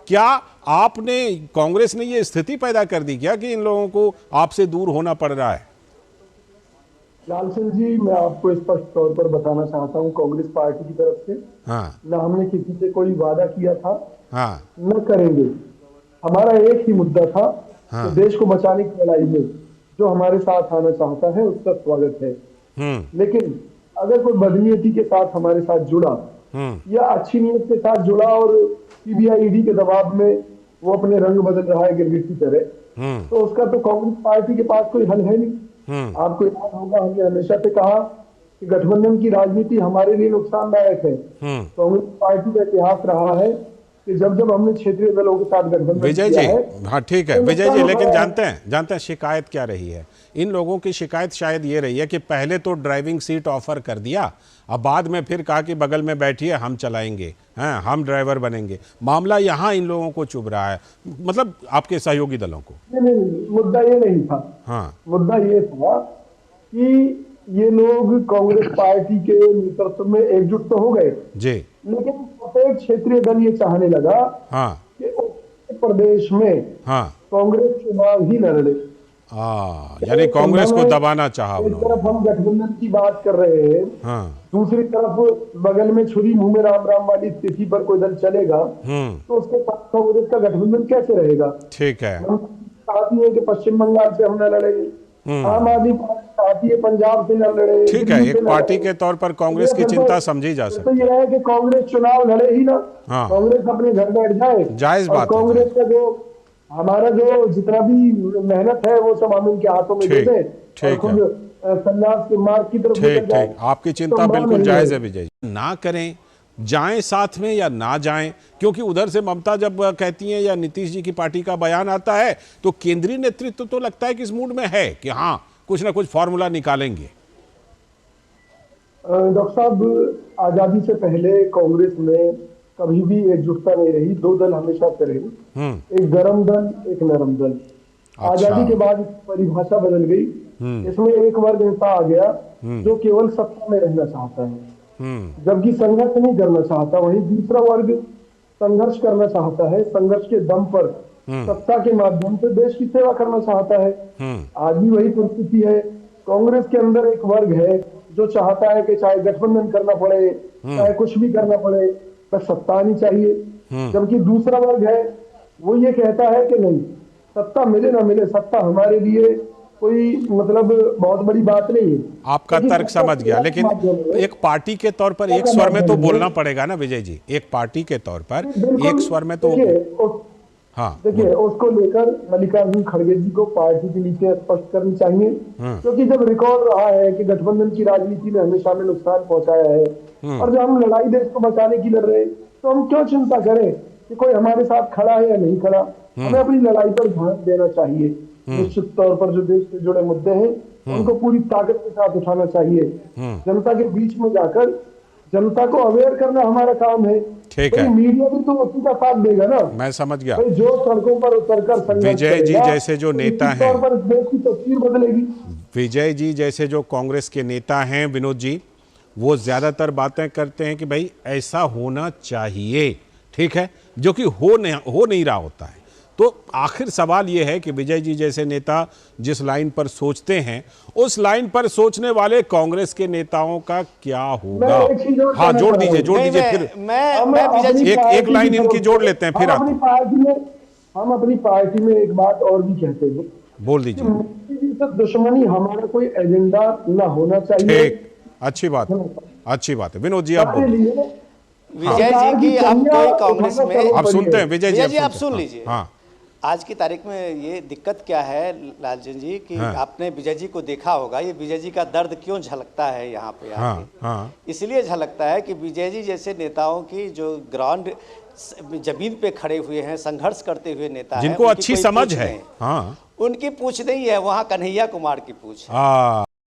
क्या आपने कांग्रेस ने ये स्थिति पैदा कर दी क्या कि इन लोगों को आपसे दूर होना पड़ रहा है? लाल सिंह जी, मैं आपको स्पष्ट तौर पर बताना चाहता हूं, कांग्रेस पार्टी की तरफ से हाँ न हमने किसी से कोई वादा किया था, हाँ न करेंगे। हमारा एक ही मुद्दा था कि हाँ। देश को बचाने की लड़ाई में जो हमारे साथ आना चाहता है उसका स्वागत है। लेकिन अगर कोई बदनीयती के साथ हमारे साथ जुड़ा या अच्छी नीयत के साथ जुड़ा और सीबीआई ईडी के दबाव में वो अपने रंग बदल रहा है गिरगिट की तरह, तो उसका तो कांग्रेस पार्टी के पास कोई हल है नहीं। आपको याद होगा, हमने हमेशा से कहा कि गठबंधन की राजनीति हमारे लिए नुकसानदायक है। कांग्रेस पार्टी का इतिहास रहा है कि जब जब हमने क्षेत्रीय दलों के साथ गठबंधन विजय किया जी, है, हाँ ठीक है तो विजय जी, लेकिन नुकसान जानते हैं शिकायत क्या रही है? इन लोगों की शिकायत शायद ये रही है कि पहले तो ड्राइविंग सीट ऑफर कर दिया, अब बाद में फिर कहा कि बगल में बैठिए, हम चलाएंगे, हैं हम ड्राइवर बनेंगे। मामला यहाँ इन लोगों को चुभ रहा है, मतलब आपके सहयोगी दलों को। नहीं, मुद्दा ये नहीं था। हाँ मुद्दा ये था कि ये लोग कांग्रेस पार्टी के नेतृत्व में एकजुट तो हो गए जी। लेकिन प्रत्येक क्षेत्रीय दल ये चाहने लगा हाँ कि उत्तर प्रदेश में हाँ। कांग्रेस चुनाव ही न लड़े। यानी कांग्रेस को दबाना चाहा एक उन्होंने। तरफ हम गठबंधन की बात कर रहे हैं, हाँ दूसरी तरफ बगल में छुरी मुंह में राम राम वाली स्थिति पर कोई दल चलेगा तो उसके साथ कांग्रेस का गठबंधन कैसे रहेगा? ठीक है। हम चाहती है कि पश्चिम बंगाल से हम न लड़ेंगे, आम आदमी पार्टी चाहती है पंजाब से न लड़े, ठीक है, एक पार्टी के तौर पर कांग्रेस की चिंता समझी जा सकती है। तो ये है कि कांग्रेस चुनाव लड़े ही ना, हाँ। कांग्रेस अपने घर बैठ जाए, जायज और बात है, कांग्रेस का जो हमारा जो जितना भी मेहनत है वो सब हम इनके हाथों में दे दें और खुद संन्यास के मार्ग की तरफ ठीक जाए। ठीक, आपकी चिंता बिल्कुल जायज है विजय जी। ना करें, जाएं साथ में या ना जाएं, क्योंकि उधर से ममता जब कहती हैं या नीतीश जी की पार्टी का बयान आता है तो केंद्रीय नेतृत्व तो लगता है कि इस मूड में है कि हाँ कुछ ना कुछ फॉर्मूला निकालेंगे। डॉक्टर साहब, आजादी से पहले कांग्रेस में कभी भी एकजुटता नहीं रही, दो दल हमेशा से रही, एक गर्म दल एक नरम दल। आजादी के बाद परिभाषा बदल गई, इसमें एक वर्ग ऐसा आ गया जो केवल सत्ता में रहना चाहता है, जबकि संघर्ष नहीं करना चाहता। वहीं दूसरा वर्ग संघर्ष करना चाहता है, संघर्ष के दम पर सत्ता के माध्यम से देश की सेवा करना चाहता है। आज भी वही परिस्थिति है। कांग्रेस के अंदर एक वर्ग है जो चाहता है कि चाहे गठबंधन करना पड़े, चाहे कुछ भी करना पड़े, बस सत्ता आनी चाहिए। जबकि दूसरा वर्ग है वो ये कहता है कि नहीं, सत्ता मिले ना मिले, सत्ता हमारे लिए कोई मतलब बहुत बड़ी बात नहीं है। आपका तर्क समझ गया, लेकिन एक पार्टी के तौर पर एक स्वर में तो बोलना पड़ेगा ना विजय जी, एक पार्टी के तौर पर एक स्वर में तो। हाँ देखिए, उसको लेकर मल्लिकार्जुन खड़गे जी को पार्टी की नीतियां स्पष्ट करनी चाहिए, क्योंकि जब रिकॉर्ड रहा है कि गठबंधन की राजनीति ने हमेशा हमें नुकसान पहुंचाया है और जब हम लड़ाई देश को बचाने की लड़ रहे हैं तो हम क्यों चिंता करें कि कोई हमारे साथ खड़ा है या नहीं खड़ा। हमें अपनी लड़ाई पर ध्यान देना चाहिए। निश्चित तौर पर जो देश से जुड़े मुद्दे हैं उनको पूरी ताकत के साथ उठाना चाहिए। जनता के बीच में जाकर जनता को अवेयर करना हमारा काम है। ठीक है, मीडिया भी तो उसी का साथ देगा ना। मैं समझ गया। जो सड़कों पर उतरकर संघर्ष विजय जी जैसे जो नेता हैं, तौर पर देश की तस्वीर बदलेगी। विजय जी जैसे जो कांग्रेस के नेता हैं विनोद जी, वो ज्यादातर बातें करते हैं कि भाई ऐसा होना चाहिए, ठीक है, जो कि हो नहीं रहा होता है। तो आखिर सवाल ये है कि विजय जी जैसे नेता जिस लाइन पर सोचते हैं उस लाइन पर सोचने वाले कांग्रेस के नेताओं का क्या होगा? हाँ जोड़ दीजिए फिर एक लाइन इनकी जोड़ लेते हैं, फिर हम अपनी पार्टी में एक बात और भी कहते हैं, बोल दीजिए। दुश्मनी हमारा कोई एजेंडा ना होना चाहिए। अच्छी बात है विनोद जी, आप विजय जी की अब कोई कांग्रेस में, आप सुनते हैं विजय जी, आप सुन लीजिए। हाँ, आज की तारीख में ये दिक्कत क्या है लालचंद जी कि आपने विजय जी को देखा होगा, ये विजय जी का दर्द क्यों झलकता है यहाँ पे इसलिए झलकता है कि विजय जी जैसे नेताओं की जो ग्राउंड जमीन पे खड़े हुए हैं, संघर्ष करते हुए नेता जिनको अच्छी समझ है, उनकी पूछ नहीं है, वहाँ कन्हैया कुमार की पूछ है।